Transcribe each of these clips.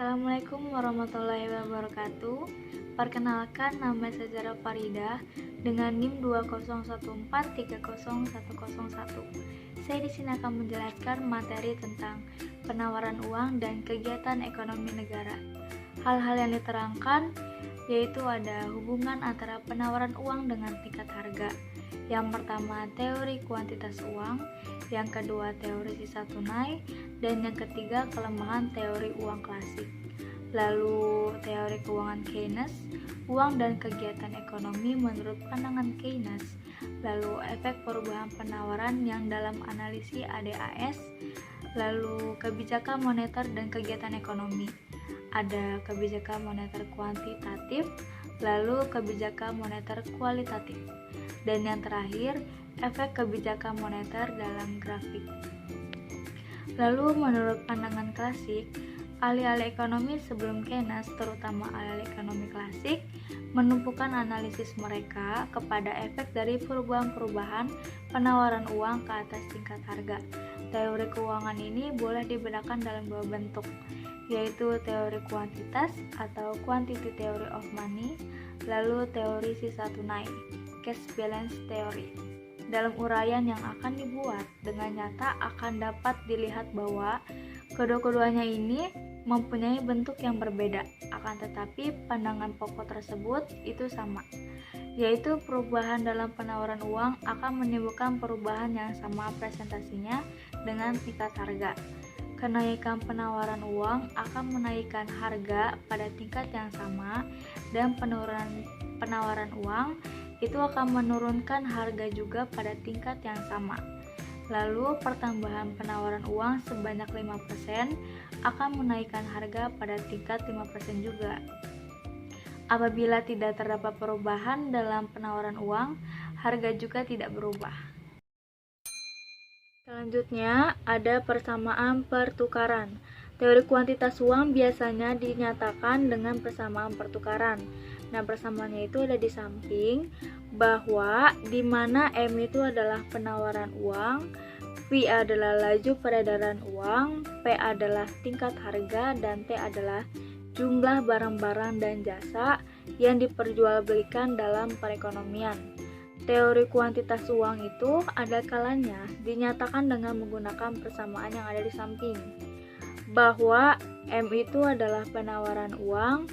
Assalamualaikum warahmatullahi wabarakatuh. Perkenalkan, nama saya Zara Faridah dengan NIM 2014301001. Saya di sini akan menjelaskan materi tentang penawaran uang dan kegiatan ekonomi negara. Hal-hal yang diterangkan yaitu ada hubungan antara penawaran uang dengan tingkat harga. Yang pertama, teori kuantitas uang, yang kedua teori sisa tunai, dan yang ketiga kelemahan teori uang klasik. Lalu teori keuangan Keynes, uang dan kegiatan ekonomi menurut pandangan Keynes. Lalu efek perubahan penawaran yang dalam analisis ADAS. Lalu kebijakan moneter dan kegiatan ekonomi. Ada kebijakan moneter kuantitatif, lalu kebijakan moneter kualitatif. Dan yang terakhir, efek kebijakan moneter dalam grafik. Lalu menurut pandangan klasik, ahli-ahli ekonomi sebelum Keynes, terutama ahli ekonomi klasik, menumpukan analisis mereka kepada efek dari perubahan-perubahan penawaran uang ke atas tingkat harga. Teori keuangan ini boleh dibedakan dalam dua bentuk, yaitu teori kuantitas atau quantity theory of money, lalu teori sisa tunai, cash balance theory. Dalam uraian yang akan dibuat dengan nyata akan dapat dilihat bahwa kedua-keduanya ini mempunyai bentuk yang berbeda, akan tetapi pandangan pokok tersebut itu sama, yaitu perubahan dalam penawaran uang akan menimbulkan perubahan yang sama presentasinya dengan tingkat harga. Kenaikan penawaran uang akan menaikkan harga pada tingkat yang sama, dan penurunan penawaran uang itu akan menurunkan harga juga pada tingkat yang sama. Lalu pertambahan penawaran uang sebanyak 5% akan menaikkan harga pada tingkat 5% juga. Apabila tidak terdapat perubahan dalam penawaran uang, harga juga tidak berubah. Selanjutnya ada persamaan pertukaran. Teori kuantitas uang biasanya dinyatakan dengan persamaan pertukaran. Nah, persamaannya itu ada di samping, bahwa di mana M itu adalah penawaran uang, V adalah laju peredaran uang, P adalah tingkat harga, dan T adalah jumlah barang-barang dan jasa yang diperjualbelikan dalam perekonomian. Teori kuantitas uang itu ada kalanya dinyatakan dengan menggunakan persamaan yang ada di samping, bahwa M itu adalah penawaran uang,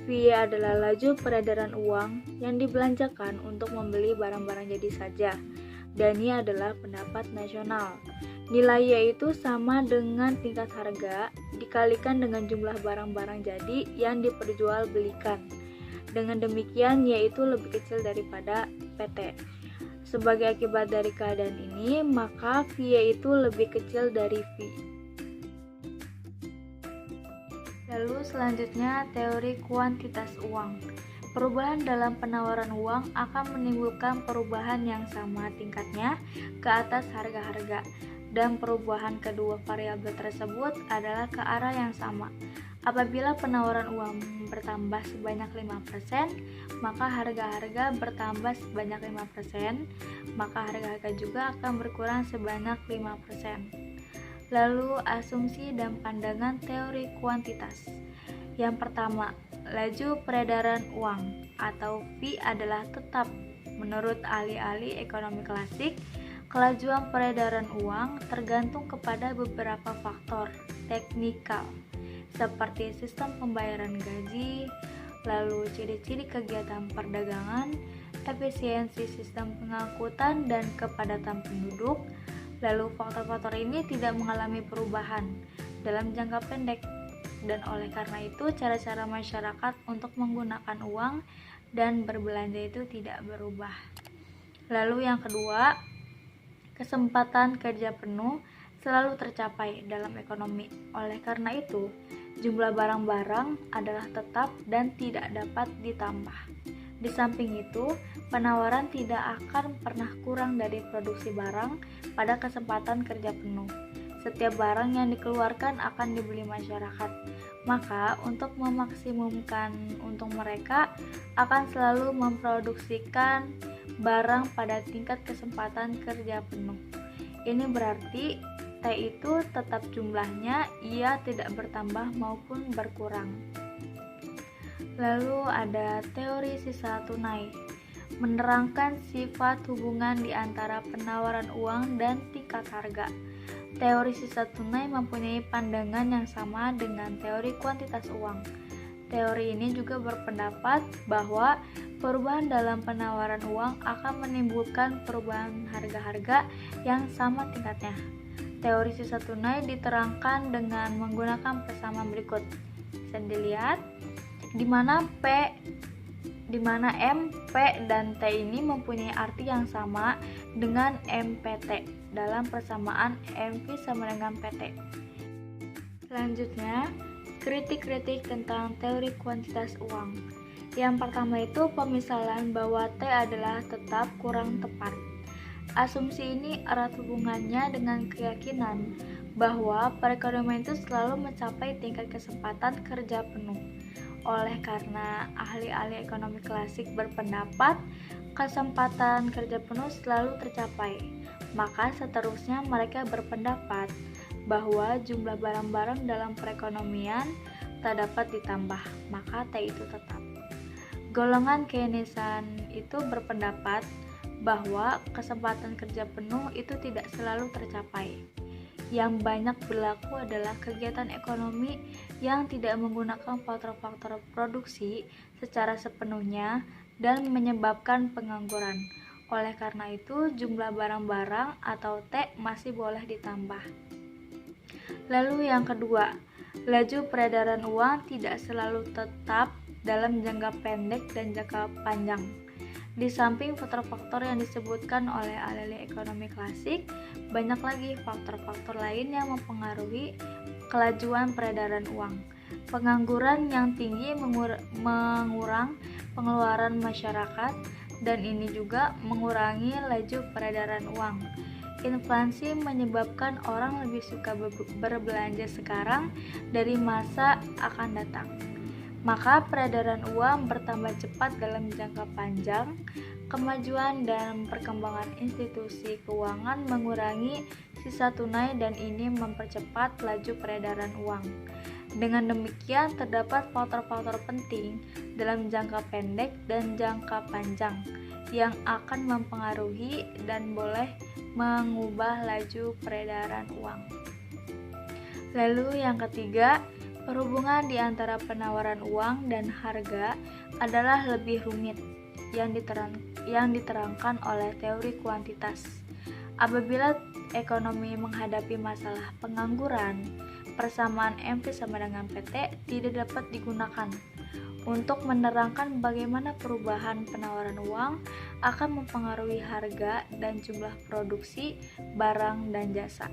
V adalah laju peredaran uang yang dibelanjakan untuk membeli barang-barang jadi saja, dan ini adalah pendapat nasional. Nilai yaitu sama dengan tingkat harga dikalikan dengan jumlah barang-barang jadi yang diperjualbelikan. Dengan demikian yaitu lebih kecil daripada PT. Sebagai akibat dari keadaan ini, maka V yaitu lebih kecil dari V. Lalu selanjutnya teori kuantitas uang. Perubahan dalam penawaran uang akan menimbulkan perubahan yang sama tingkatnya ke atas harga-harga, dan perubahan kedua variabel tersebut adalah ke arah yang sama. Apabila penawaran uang bertambah sebanyak 5%, maka harga-harga bertambah sebanyak 5%, maka harga-harga juga akan berkurang sebanyak 5%. Lalu asumsi dan pandangan teori kuantitas. Yang pertama, laju peredaran uang atau V adalah tetap. Menurut ahli-ahli ekonomi klasik, kelajuan peredaran uang tergantung kepada beberapa faktor teknikal seperti sistem pembayaran gaji, lalu ciri-ciri kegiatan perdagangan, efisiensi sistem pengangkutan dan kepadatan penduduk. Lalu faktor-faktor ini tidak mengalami perubahan dalam jangka pendek, dan oleh karena itu cara-cara masyarakat untuk menggunakan uang dan berbelanja itu tidak berubah. Lalu yang kedua, kesempatan kerja penuh selalu tercapai dalam ekonomi. Oleh karena itu, jumlah barang-barang adalah tetap dan tidak dapat ditambah. Di samping itu, penawaran tidak akan pernah kurang dari produksi barang pada kesempatan kerja penuh. Setiap barang yang dikeluarkan akan dibeli masyarakat. Maka, untuk memaksimumkan untung mereka akan selalu memproduksikan barang pada tingkat kesempatan kerja penuh. Ini berarti T itu tetap jumlahnya, ia tidak bertambah maupun berkurang. Lalu ada teori sisa tunai, menerangkan sifat hubungan di antara penawaran uang dan tingkat harga. Teori sisa tunai mempunyai pandangan yang sama dengan teori kuantitas uang. Teori ini juga berpendapat bahwa perubahan dalam penawaran uang akan menimbulkan perubahan harga-harga yang sama tingkatnya. Teori sisa tunai diterangkan dengan menggunakan persamaan berikut. Bisa dilihat di mana M, P, dan T ini mempunyai arti yang sama dengan MPT dalam persamaan MV sama dengan PT. Selanjutnya, kritik-kritik tentang teori kuantitas uang. Yang pertama itu pemisalan bahwa T adalah tetap kurang tepat. Asumsi ini erat hubungannya dengan keyakinan bahwa perekonomian itu selalu mencapai tingkat kesempatan kerja penuh. Oleh karena ahli-ahli ekonomi klasik berpendapat kesempatan kerja penuh selalu tercapai, maka seterusnya mereka berpendapat bahwa jumlah barang-barang dalam perekonomian tak dapat ditambah, maka T itu tetap. Golongan Keynesian itu berpendapat bahwa kesempatan kerja penuh itu tidak selalu tercapai. Yang banyak berlaku adalah kegiatan ekonomi yang tidak menggunakan faktor-faktor produksi secara sepenuhnya dan menyebabkan pengangguran. Oleh karena itu, jumlah barang-barang atau T masih boleh ditambah. Lalu yang kedua, laju peredaran uang tidak selalu tetap dalam jangka pendek dan jangka panjang. Di samping faktor-faktor yang disebutkan oleh ahli ekonomi klasik, banyak lagi faktor-faktor lain yang mempengaruhi kelajuan peredaran uang. Pengangguran yang tinggi mengurang pengeluaran masyarakat, dan ini juga mengurangi laju peredaran uang. Inflasi menyebabkan orang lebih suka berbelanja sekarang dari masa akan datang. Maka peredaran uang bertambah cepat dalam jangka panjang. Kemajuan dan perkembangan institusi keuangan mengurangi sisa tunai dan ini mempercepat laju peredaran uang. Dengan demikian terdapat faktor-faktor penting dalam jangka pendek dan jangka panjang yang akan mempengaruhi dan boleh mengubah laju peredaran uang. Lalu yang ketiga, perhubungan di antara penawaran uang dan harga adalah lebih rumit yang diterangkan oleh teori kuantitas. Apabila ekonomi menghadapi masalah pengangguran, persamaan MV sama dengan PT tidak dapat digunakan untuk menerangkan bagaimana perubahan penawaran uang akan mempengaruhi harga dan jumlah produksi barang dan jasa.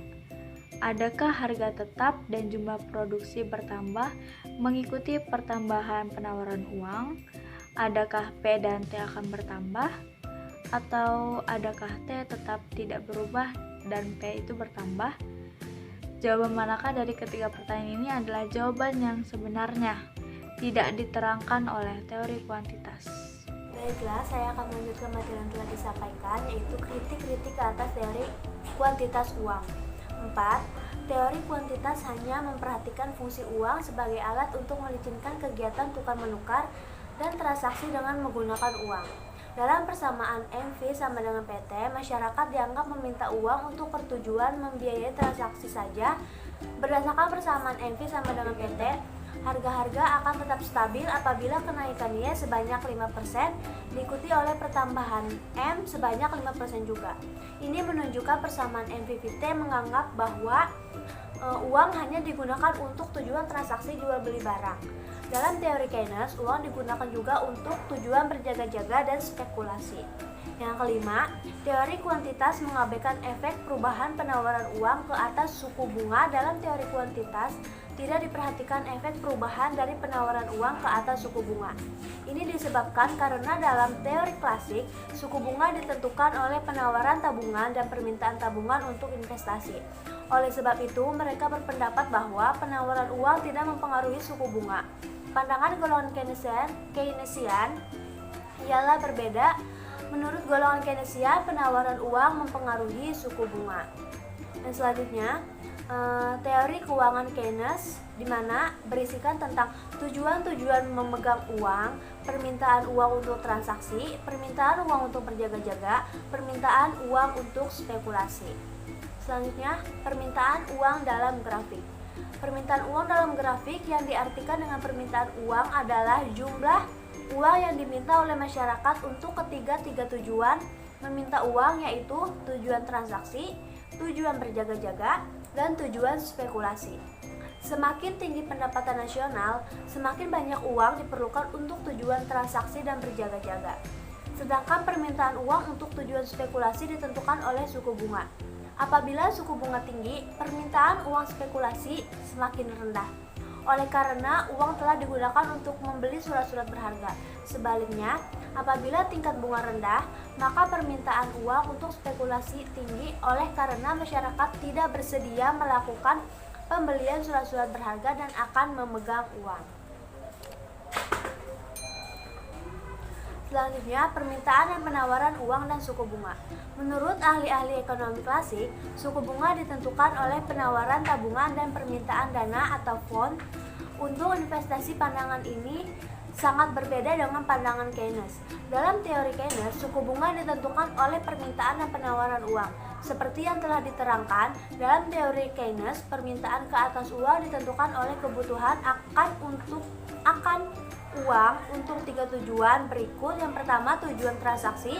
Adakah harga tetap dan jumlah produksi bertambah mengikuti pertambahan penawaran uang? Adakah P dan T akan bertambah? Atau adakah T tetap tidak berubah dan P itu bertambah? Jawaban manakah dari ketiga pertanyaan ini adalah jawaban yang sebenarnya, tidak diterangkan oleh teori kuantitas. Baiklah, saya akan melanjutkan materi yang telah disampaikan, yaitu kritik-kritik ke atas teori kuantitas uang. 4. Teori kuantitas hanya memperhatikan fungsi uang sebagai alat untuk melicinkan kegiatan tukar-menukar dan transaksi dengan menggunakan uang. Dalam persamaan MV sama dengan PT, masyarakat dianggap meminta uang untuk pertujuan membiayai transaksi saja. Berdasarkan persamaan MV sama dengan PT, harga-harga akan tetap stabil apabila kenaikannya sebanyak 5% diikuti oleh pertambahan M sebanyak 5% juga. Ini menunjukkan persamaan MV-PT menganggap bahwa uang hanya digunakan untuk tujuan transaksi jual beli barang. Dalam teori Keynes, uang digunakan juga untuk tujuan berjaga-jaga dan spekulasi. Yang kelima, teori kuantitas mengabaikan efek perubahan penawaran uang ke atas suku bunga. Dalam teori kuantitas, tidak diperhatikan efek perubahan dari penawaran uang ke atas suku bunga. Ini disebabkan karena dalam teori klasik, suku bunga ditentukan oleh penawaran tabungan dan permintaan tabungan untuk investasi. Oleh sebab itu, mereka berpendapat bahwa penawaran uang tidak mempengaruhi suku bunga. Pandangan golongan Keynesian ialah berbeda. Menurut golongan Keynesian, penawaran uang mempengaruhi suku bunga. Dan selanjutnya, teori keuangan Keynes, di mana berisikan tentang tujuan-tujuan memegang uang, permintaan uang untuk transaksi, permintaan uang untuk berjaga-jaga, permintaan uang untuk spekulasi. Selanjutnya, permintaan uang dalam grafik. Permintaan uang dalam grafik yang diartikan dengan permintaan uang adalah jumlah uang yang diminta oleh masyarakat untuk ketiga tujuan meminta uang, yaitu tujuan transaksi, tujuan berjaga-jaga, dan tujuan spekulasi. Semakin tinggi pendapatan nasional, semakin banyak uang diperlukan untuk tujuan transaksi dan berjaga-jaga. Sedangkan permintaan uang untuk tujuan spekulasi ditentukan oleh suku bunga. Apabila suku bunga tinggi, permintaan uang spekulasi semakin rendah. Oleh karena uang telah digunakan untuk membeli surat-surat berharga. Sebaliknya, apabila tingkat bunga rendah, maka permintaan uang untuk spekulasi tinggi oleh karena masyarakat tidak bersedia melakukan pembelian surat-surat berharga dan akan memegang uang. Selanjutnya, permintaan dan penawaran uang dan suku bunga. Menurut ahli-ahli ekonomi klasik, suku bunga ditentukan oleh penawaran tabungan dan permintaan dana atau fond. Untuk investasi, pandangan ini sangat berbeda dengan pandangan Keynes. Dalam teori Keynes, suku bunga ditentukan oleh permintaan dan penawaran uang. Seperti yang telah diterangkan, dalam teori Keynes, permintaan ke atas uang ditentukan oleh kebutuhan akan uang untuk tiga tujuan berikut. Yang pertama, tujuan transaksi,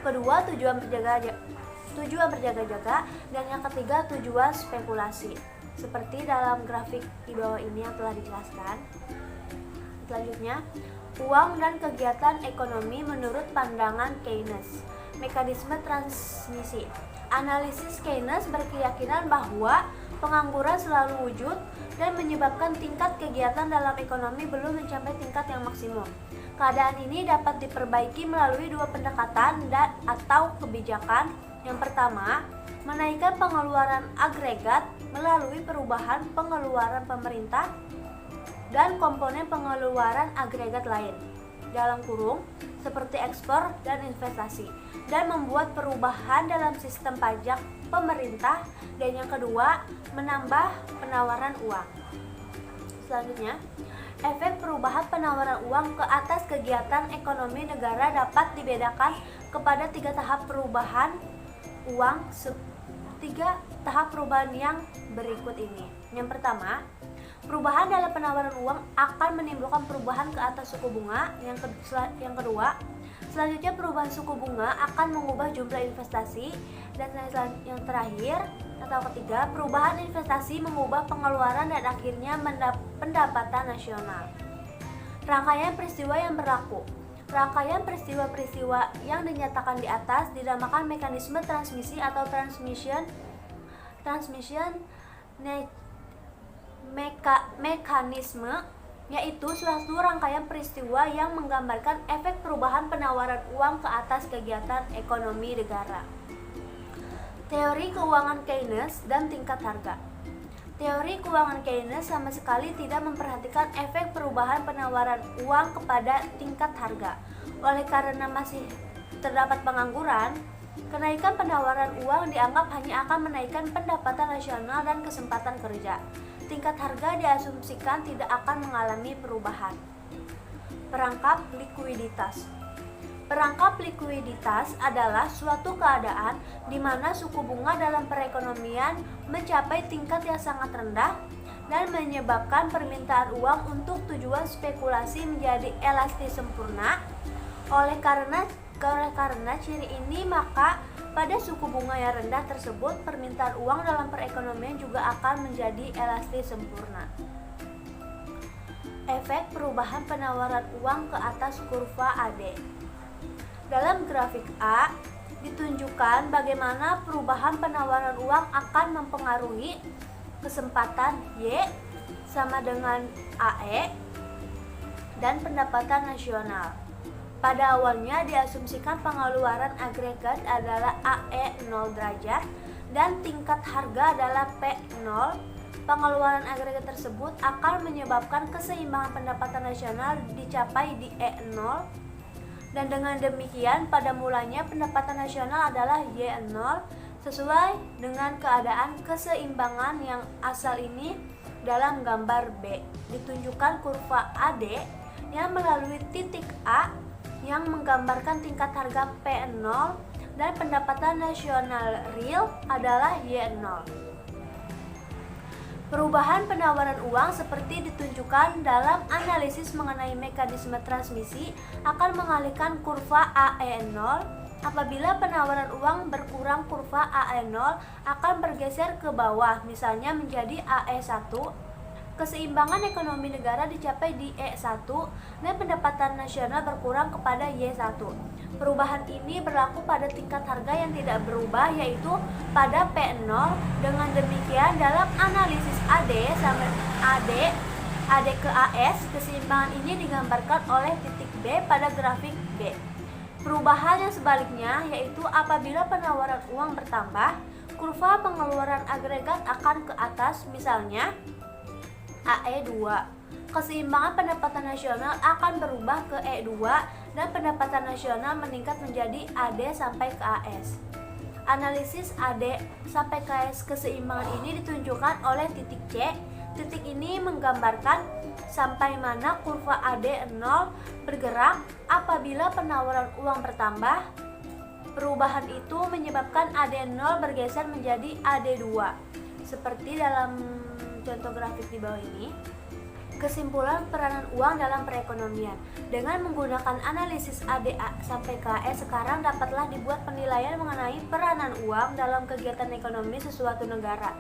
kedua, tujuan berjaga-jaga, dan yang ketiga, tujuan spekulasi. Seperti dalam grafik di bawah ini yang telah dijelaskan. Selanjutnya, uang dan kegiatan ekonomi menurut pandangan Keynes. Mekanisme transmisi. Analisis Keynes berkeyakinan bahwa pengangguran selalu wujud dan menyebabkan tingkat kegiatan dalam ekonomi belum mencapai tingkat yang maksimum. Keadaan ini dapat diperbaiki melalui dua pendekatan atau kebijakan. Yang pertama, menaikkan pengeluaran agregat melalui perubahan pengeluaran pemerintah dan komponen pengeluaran agregat lain dalam kurung seperti ekspor dan investasi, dan membuat perubahan dalam sistem pajak pemerintah. Dan yang kedua, menambah penawaran uang. Selanjutnya, efek perubahan penawaran uang ke atas kegiatan ekonomi negara dapat dibedakan kepada tiga tahap perubahan yang berikut ini. Yang pertama, perubahan dalam penawaran uang akan menimbulkan perubahan ke atas suku bunga. Yang kedua, selanjutnya perubahan suku bunga akan mengubah jumlah investasi. Dan yang terakhir atau ketiga, perubahan investasi mengubah pengeluaran dan akhirnya pendapatan nasional. Rangkaian peristiwa yang berlaku. Rangkaian peristiwa-peristiwa yang dinyatakan di atas dinamakan mekanisme transmisi atau transmission mekanisme, yaitu suatu rangkaian peristiwa yang menggambarkan efek perubahan penawaran uang ke atas kegiatan ekonomi negara. Teori keuangan Keynes dan tingkat harga. Teori keuangan Keynes sama sekali tidak memperhatikan efek perubahan penawaran uang kepada tingkat harga. Oleh karena masih terdapat pengangguran, kenaikan penawaran uang dianggap hanya akan menaikkan pendapatan nasional dan kesempatan kerja. Tingkat harga diasumsikan tidak akan mengalami perubahan. Perangkap likuiditas. Perangkap likuiditas adalah suatu keadaan di mana suku bunga dalam perekonomian mencapai tingkat yang sangat rendah dan menyebabkan permintaan uang untuk tujuan spekulasi menjadi elastis sempurna. Oleh karena ciri ini, maka pada suku bunga yang rendah tersebut, permintaan uang dalam perekonomian juga akan menjadi elastis sempurna. Efek perubahan penawaran uang ke atas kurva AD. Dalam grafik A, ditunjukkan bagaimana perubahan penawaran uang akan mempengaruhi kesempatan Y sama dengan AE dan pendapatan nasional. Pada awalnya diasumsikan pengeluaran agregat adalah AE 0 derajat dan tingkat harga adalah P0. Pengeluaran agregat tersebut akan menyebabkan keseimbangan pendapatan nasional dicapai di E0. Dan dengan demikian, pada mulanya pendapatan nasional adalah Y0, sesuai dengan keadaan keseimbangan yang asal ini. Dalam gambar B ditunjukkan kurva AD yang melalui titik A yang menggambarkan tingkat harga P0 dan pendapatan nasional real adalah Y0. Perubahan penawaran uang seperti ditunjukkan dalam analisis mengenai mekanisme transmisi akan mengalihkan kurva AE0. Apabila penawaran uang berkurang, kurva AE0 akan bergeser ke bawah, misalnya menjadi AE1. Keseimbangan ekonomi negara dicapai di E1 dan pendapatan nasional berkurang kepada Y1. Perubahan ini berlaku pada tingkat harga yang tidak berubah, yaitu pada P0. Dengan demikian, dalam analisis AD ke AS, keseimbangan ini digambarkan oleh titik B pada grafik B. Perubahan yang sebaliknya, yaitu apabila penawaran uang bertambah, kurva pengeluaran agregat akan ke atas, misalnya AE2. Keseimbangan pendapatan nasional akan berubah ke E2 dan pendapatan nasional meningkat menjadi AD sampai ke AS. Analisis AD sampai ke AS keseimbangan ini ditunjukkan oleh titik C. Titik ini menggambarkan sampai mana kurva AD0 bergerak apabila penawaran uang bertambah. Perubahan itu menyebabkan AD0 bergeser menjadi AD2. Seperti dalam contoh grafik di bawah ini. Kesimpulan peranan uang dalam perekonomian. Dengan menggunakan analisis ADA sampai KS, sekarang dapatlah dibuat penilaian mengenai peranan uang dalam kegiatan ekonomi sesuatu negara.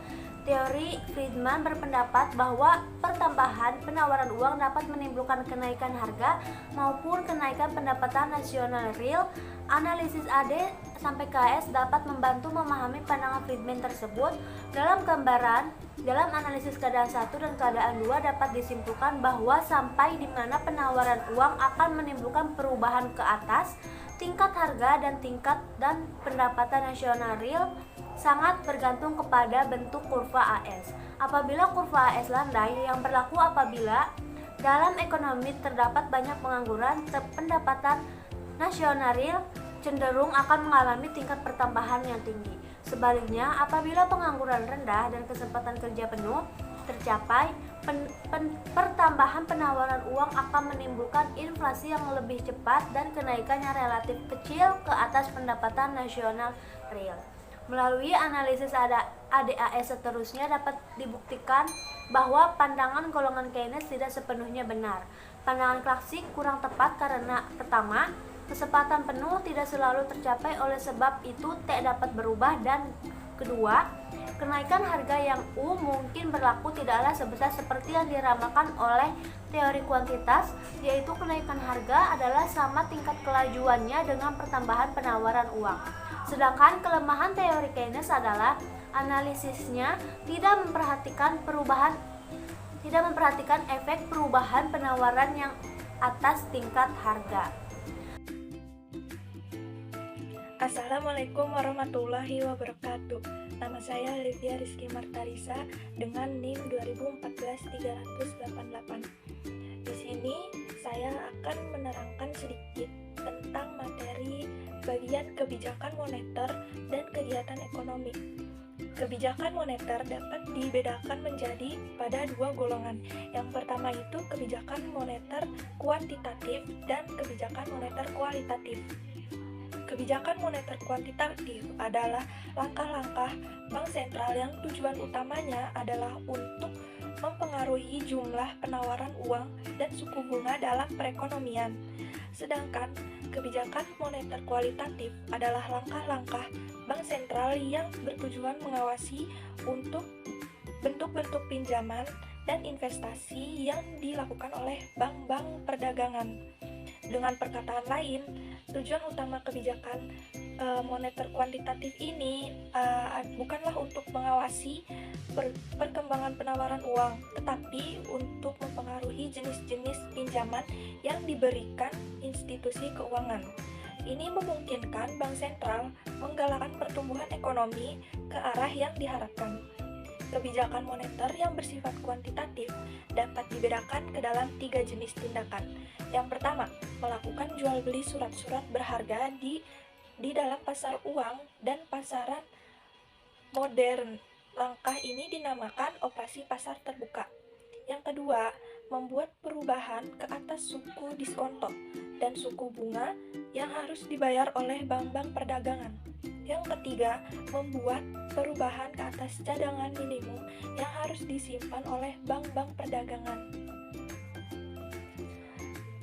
Teori Friedman berpendapat bahwa pertambahan penawaran uang dapat menimbulkan kenaikan harga maupun kenaikan pendapatan nasional real. Analisis AD sampai KS dapat membantu memahami pandangan Friedman tersebut. Dalam gambaran, dalam analisis keadaan 1 dan keadaan 2 dapat disimpulkan bahwa sampai di mana penawaran uang akan menimbulkan perubahan ke atas, tingkat harga dan pendapatan nasional real sangat bergantung kepada bentuk kurva AS. Apabila kurva AS landai, yang berlaku apabila dalam ekonomi terdapat banyak pengangguran, pendapatan nasional real cenderung akan mengalami tingkat pertambahan yang tinggi. Sebaliknya, apabila pengangguran rendah dan kesempatan kerja penuh tercapai, pertambahan penawaran uang akan menimbulkan inflasi yang lebih cepat dan kenaikan yang relatif kecil ke atas pendapatan nasional real. Melalui analisis ADAS seterusnya dapat dibuktikan bahwa pandangan golongan Keynes tidak sepenuhnya benar. Pandangan klasik kurang tepat karena pertama, kesempatan penuh tidak selalu tercapai, oleh sebab itu T dapat berubah, dan kedua, kenaikan harga yang U mungkin berlaku tidaklah sebesar seperti yang diramalkan oleh teori kuantitas, yaitu kenaikan harga adalah sama tingkat kelajuannya dengan pertambahan penawaran uang. Sedangkan kelemahan teori Keynes adalah analisisnya tidak memperhatikan efek perubahan penawaran yang atas tingkat harga. Assalamualaikum warahmatullahi wabarakatuh. Nama saya Livia Rizky Martarisa dengan NIM 2014-388. Di sini saya akan menerangkan sedikit tentang materi bagian kebijakan moneter dan kegiatan ekonomi. Kebijakan moneter dapat dibedakan menjadi pada dua golongan. Yang pertama itu kebijakan moneter kuantitatif dan kebijakan moneter kualitatif. Kebijakan moneter kuantitatif adalah langkah-langkah bank sentral yang tujuan utamanya adalah untuk mempengaruhi jumlah penawaran uang dan suku bunga dalam perekonomian. Sedangkan kebijakan moneter kualitatif adalah langkah-langkah bank sentral yang bertujuan mengawasi untuk bentuk-bentuk pinjaman dan investasi yang dilakukan oleh bank-bank perdagangan. Dengan perkataan lain, tujuan utama kebijakan moneter kuantitatif ini bukanlah untuk mengawasi perkembangan penawaran uang, tetapi untuk mempengaruhi jenis-jenis pinjaman yang diberikan institusi keuangan. Ini memungkinkan bank sentral menggalakkan pertumbuhan ekonomi ke arah yang diharapkan. Kebijakan moneter yang bersifat kuantitatif dapat dibedakan ke dalam 3 jenis tindakan. Yang pertama, melakukan jual beli surat-surat berharga di dalam pasar uang dan pasaran modern. Langkah ini dinamakan operasi pasar terbuka. Yang kedua, membuat perubahan ke atas suku diskonto dan suku bunga yang harus dibayar oleh bank-bank perdagangan. Yang ketiga, membuat perubahan ke atas cadangan minimum yang harus disimpan oleh bank-bank perdagangan.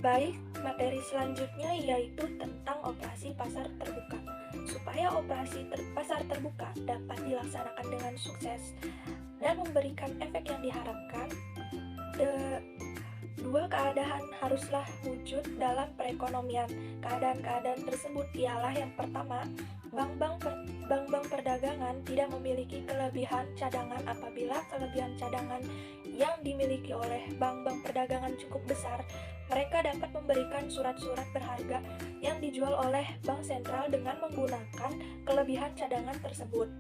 Baik, materi selanjutnya yaitu tentang operasi pasar terbuka. Supaya operasi pasar terbuka dapat dilaksanakan dengan sukses dan memberikan efek yang diharapkan, dua keadaan haruslah wujud dalam perekonomian. Keadaan-keadaan tersebut ialah yang pertama, bank-bank perdagangan tidak memiliki kelebihan cadangan. Apabila kelebihan cadangan yang dimiliki oleh bank-bank perdagangan cukup besar, mereka dapat memberikan surat-surat berharga yang dijual oleh bank sentral dengan menggunakan kelebihan cadangan tersebut.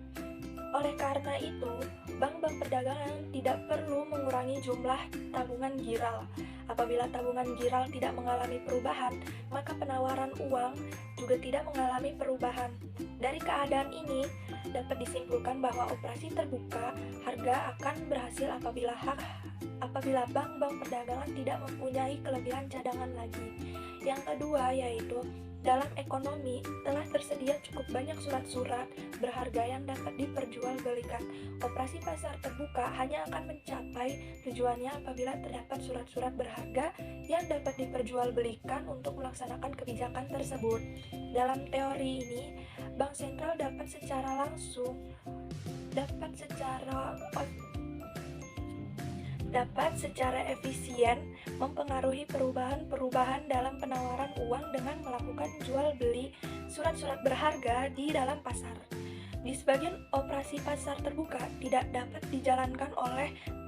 Oleh karena itu, bank-bank perdagangan tidak perlu mengurangi jumlah tabungan giral. Apabila tabungan giral tidak mengalami perubahan, maka penawaran uang juga tidak mengalami perubahan. Dari keadaan ini, dapat disimpulkan bahwa operasi terbuka harga akan berhasil apabila bank-bank perdagangan tidak mempunyai kelebihan cadangan lagi. Yang kedua yaitu dalam ekonomi telah tersedia cukup banyak surat-surat berharga yang dapat diperjualbelikan. Operasi pasar terbuka hanya akan mencapai tujuannya apabila terdapat surat-surat berharga yang dapat diperjualbelikan untuk melaksanakan kebijakan tersebut. Dalam teori ini, bank sentral dapat secara efisien mempengaruhi perubahan-perubahan dalam penawaran uang dengan melakukan jual beli surat-surat berharga di dalam pasar. Di sebagian operasi pasar terbuka tidak dapat dijalankan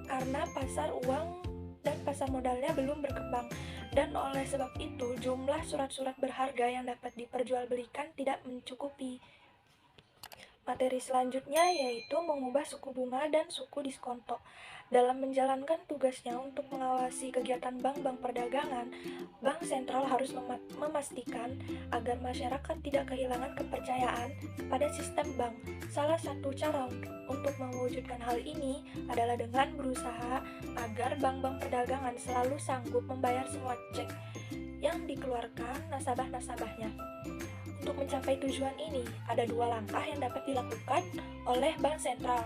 karena pasar uang dan pasar modalnya belum berkembang, dan oleh sebab itu jumlah surat-surat berharga yang dapat diperjualbelikan tidak mencukupi. Materi selanjutnya yaitu mengubah suku bunga dan suku diskonto. Dalam menjalankan tugasnya untuk mengawasi kegiatan bank-bank perdagangan, bank sentral harus memastikan agar masyarakat tidak kehilangan kepercayaan pada sistem bank. Salah satu cara untuk mewujudkan hal ini adalah dengan berusaha agar bank-bank perdagangan selalu sanggup membayar semua cek yang dikeluarkan nasabah-nasabahnya. Untuk mencapai tujuan ini, ada dua langkah yang dapat dilakukan oleh bank sentral.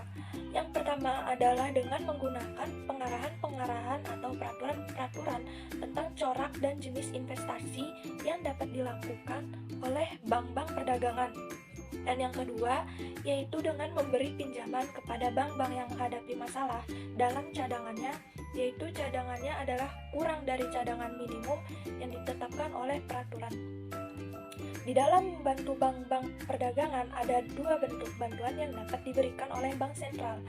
Yang pertama adalah dengan menggunakan pengarahan-pengarahan atau peraturan-peraturan tentang corak dan jenis investasi yang dapat dilakukan oleh bank-bank perdagangan. Dan yang kedua, yaitu dengan memberi pinjaman kepada bank-bank yang menghadapi masalah dalam cadangannya, yaitu cadangannya adalah kurang dari cadangan minimum yang ditetapkan oleh peraturan. Di dalam membantu bank-bank perdagangan ada dua bentuk bantuan yang dapat diberikan oleh bank sentral.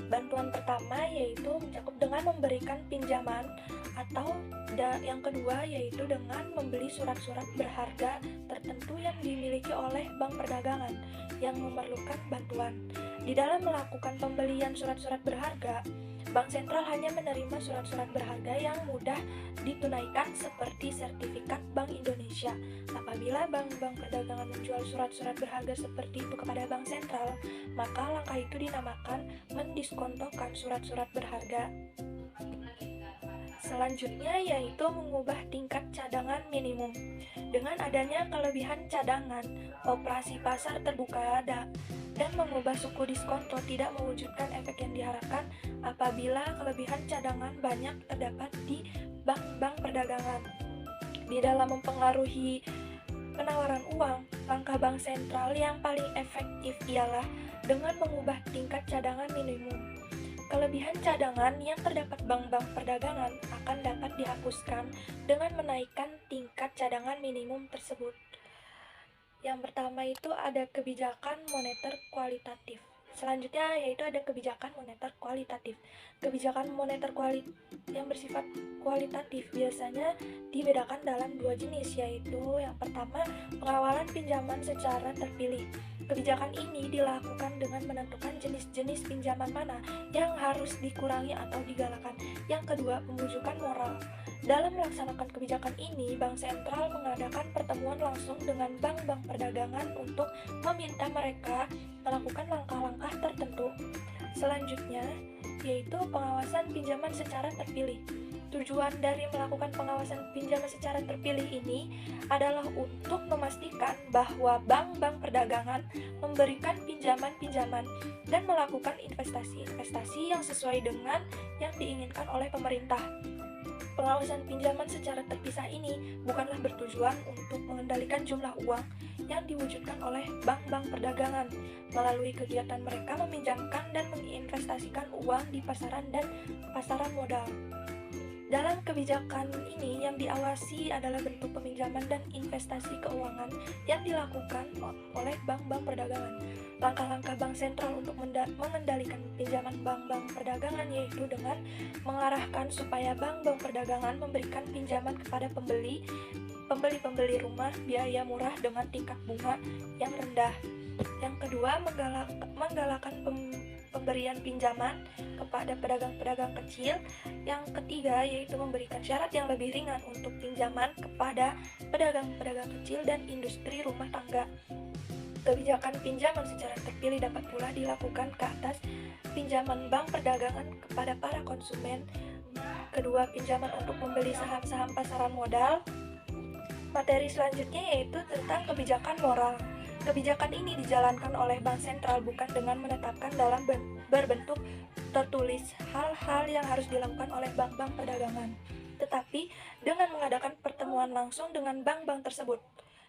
Bantuan pertama yaitu mencakup dengan memberikan pinjaman, atau yang kedua yaitu dengan membeli surat-surat berharga tertentu yang dimiliki oleh bank perdagangan yang memerlukan bantuan. Di dalam melakukan pembelian surat-surat berharga, bank sentral hanya menerima surat-surat berharga yang mudah ditunaikan seperti sertifikat Bank Indonesia. Apabila bank-bank perdagangan menjual surat-surat berharga seperti itu kepada bank sentral, maka langkah itu dinamakan mendiskontokan surat-surat berharga. Selanjutnya yaitu mengubah tingkat cadangan minimum. Dengan adanya kelebihan cadangan, operasi pasar terbuka dan mengubah suku diskonto tidak mewujudkan efek yang diharapkan apabila kelebihan cadangan banyak terdapat di bank-bank perdagangan. Di dalam mempengaruhi penawaran uang, langkah bank sentral yang paling efektif ialah dengan mengubah tingkat cadangan minimum. Kelebihan cadangan yang terdapat bank-bank perdagangan akan dapat dihapuskan dengan menaikkan tingkat cadangan minimum tersebut. Yang pertama itu ada kebijakan moneter kualitatif. Selanjutnya yaitu ada kebijakan moneter kualitatif. Kebijakan moneter yang bersifat kualitatif biasanya dibedakan dalam dua jenis, yaitu yang pertama pengawalan pinjaman secara terpilih. Kebijakan ini dilakukan dengan menentukan jenis-jenis pinjaman mana yang harus dikurangi atau digalakkan. Yang kedua, pembujukan moral. Dalam melaksanakan kebijakan ini, Bank Sentral mengadakan pertemuan langsung dengan bank-bank perdagangan untuk meminta mereka melakukan langkah-langkah tertentu. Selanjutnya, yaitu pengawasan pinjaman secara terpilih. Tujuan dari melakukan pengawasan pinjaman secara terpilih ini adalah untuk memastikan bahwa bank-bank perdagangan memberikan pinjaman-pinjaman dan melakukan investasi-investasi yang sesuai dengan yang diinginkan oleh pemerintah. Pengawasan pinjaman secara terpisah ini bukanlah bertujuan untuk mengendalikan jumlah uang yang diwujudkan oleh bank-bank perdagangan melalui kegiatan mereka meminjamkan dan menginvestasikan uang di pasaran dan pasaran modal. Dalam kebijakan ini yang diawasi adalah bentuk peminjaman dan investasi keuangan yang dilakukan oleh bank-bank perdagangan. Langkah-langkah Bank Sentral untuk mengendalikan pinjaman bank-bank perdagangan yaitu dengan mengarahkan supaya bank-bank perdagangan memberikan pinjaman kepada pembeli rumah biaya murah dengan tingkat bunga yang rendah. Yang kedua, menggalakkan pemberian pinjaman kepada pedagang-pedagang kecil. Yang ketiga, yaitu memberikan syarat yang lebih ringan untuk pinjaman kepada pedagang-pedagang kecil dan industri rumah tangga. Kebijakan pinjaman secara terpilih dapat pula dilakukan ke atas pinjaman bank perdagangan kepada para konsumen. Kedua, pinjaman untuk membeli saham-saham pasaran modal. Materi selanjutnya yaitu tentang kebijakan moral. Kebijakan ini dijalankan oleh Bank Sentral bukan dengan menetapkan dalam berbentuk tertulis hal-hal yang harus dilakukan oleh bank-bank perdagangan, tetapi dengan mengadakan pertemuan langsung dengan bank-bank tersebut.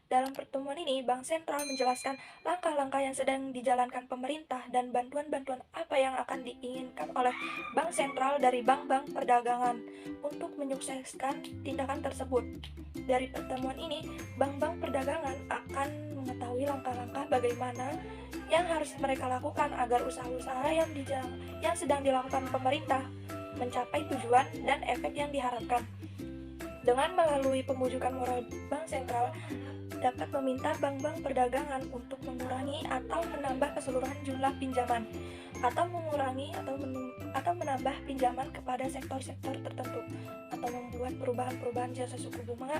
Dalam pertemuan ini, Bank Sentral menjelaskan langkah-langkah yang sedang dijalankan pemerintah dan bantuan-bantuan apa yang akan diinginkan oleh Bank Sentral dari bank-bank perdagangan untuk menyukseskan tindakan tersebut. Dari pertemuan ini, bank-bank perdagangan akan mengetahui langkah-langkah bagaimana yang harus mereka lakukan agar usaha-usaha yang sedang dilakukan pemerintah mencapai tujuan dan efek yang diharapkan. Dengan melalui pembujukan moral, Bank Sentral dapat meminta bank-bank perdagangan untuk mengurangi atau menambah keseluruhan jumlah pinjaman, atau mengurangi atau menambah pinjaman kepada sektor-sektor tertentu, atau membuat perubahan-perubahan jasa suku bunga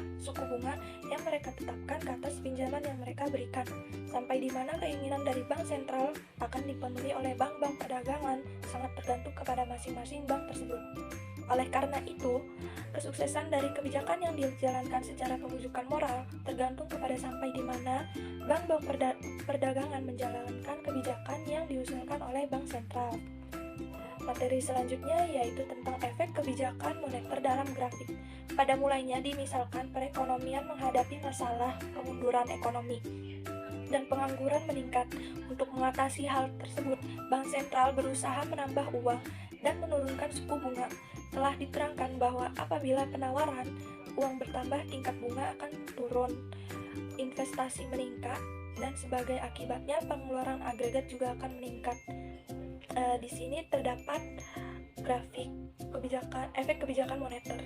yang mereka tetapkan ke atas pinjaman yang mereka berikan, sampai di mana keinginan dari Bank Sentral akan dipenuhi oleh bank-bank perdagangan sangat tergantung kepada masing-masing bank tersebut. Oleh karena itu, kesuksesan dari kebijakan yang dijalankan secara pembujukan moral tergantung kepada sampai di mana bank-bank perdagangan menjalankan kebijakan yang diusulkan oleh Bank Sentral. Materi selanjutnya yaitu tentang efek kebijakan moneter dalam grafik. Pada mulainya dimisalkan perekonomian menghadapi masalah kemunduran ekonomi dan pengangguran meningkat. Untuk mengatasi hal tersebut, Bank Sentral berusaha menambah uang dan menurunkan suku bunga. Telah diterangkan bahwa apabila penawaran uang bertambah, tingkat bunga akan turun, investasi meningkat, dan sebagai akibatnya pengeluaran agregat juga akan meningkat. Di sini terdapat grafik efek kebijakan moneter.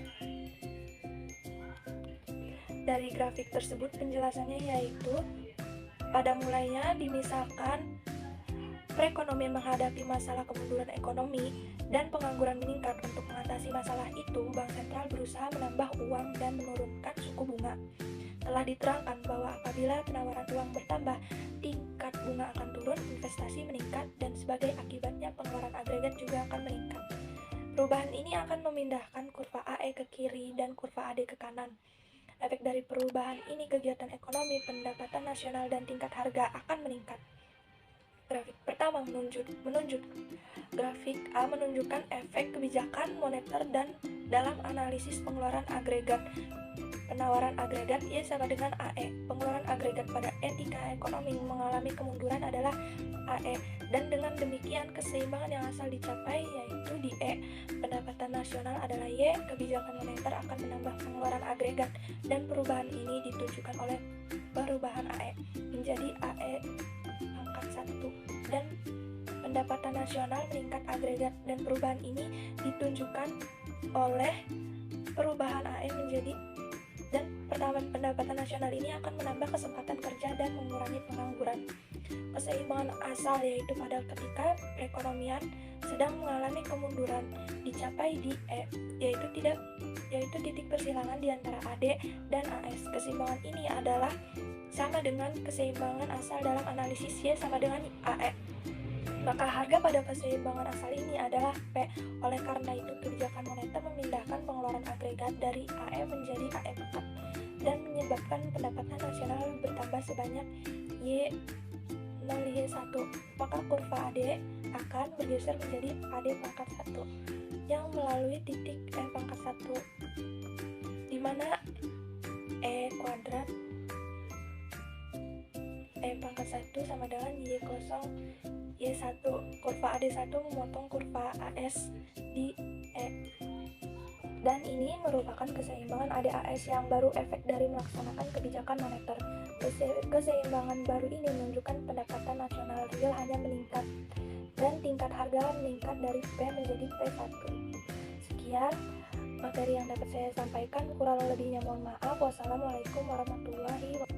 Dari grafik tersebut penjelasannya yaitu pada mulainya dimisalkan perekonomian menghadapi masalah kemunduran ekonomi dan pengangguran meningkat. Untuk mengatasi masalah itu, Bank Sentral berusaha menambah uang dan menurunkan suku bunga. Telah diterangkan bahwa apabila penawaran uang bertambah, tingkat bunga akan turun, investasi meningkat, dan sebagai akibatnya pengeluaran agregat juga akan meningkat. Perubahan ini akan memindahkan kurva AE ke kiri dan kurva AD ke kanan. Efek dari perubahan ini kegiatan ekonomi, pendapatan nasional, dan tingkat harga akan meningkat. Grafik pertama grafik A menunjukkan efek kebijakan moneter dan dalam analisis pengeluaran agregat. Penawaran agregat Y sama dengan AE. Pengeluaran agregat pada etika ekonomi mengalami kemunduran adalah AE, dan dengan demikian keseimbangan yang asal dicapai yaitu di E. Pendapatan nasional adalah Y. Kebijakan moneter akan menambah pengeluaran agregat, dan perubahan ini ditunjukkan oleh perubahan AE menjadi AE angkat 1, dan pendapatan nasional meningkat agregat, dan perubahan ini ditunjukkan oleh perubahan AE menjadi, dan pendapatan nasional ini akan menambah kesempatan kerja dan mengurangi pengangguran. keseimbangan asal, yaitu pada ketika perekonomian sedang mengalami kemunduran, dicapai di E, yaitu titik persilangan di antara AD dan AS. Keseimbangan ini adalah sama dengan keseimbangan asal dalam analisis Y sama dengan AE. Maka harga pada keseimbangan asal ini adalah P. Oleh karena itu, kebijakan moneter memindahkan pengeluaran agregat dari AE menjadi AE4 dan menyebabkan pendapatan nasional bertambah sebanyak Y0 Y1. Maka kurva AD akan bergeser menjadi AD pangkat 1 yang melalui titik E pangkat 1, di mana E kuadrat E pangkat 1 sama dengan Y0 Y1. Kurva AD1 memotong kurva AS di E. Dan ini merupakan keseimbangan AD/AS yang baru efek dari melaksanakan kebijakan moneter. Keseimbangan baru ini menunjukkan pendapatan nasional real hanya meningkat dan tingkat harga meningkat dari P menjadi P1. Sekian materi yang dapat saya sampaikan, kurang lebihnya mohon maaf. Wassalamualaikum warahmatullahi wabarakatuh.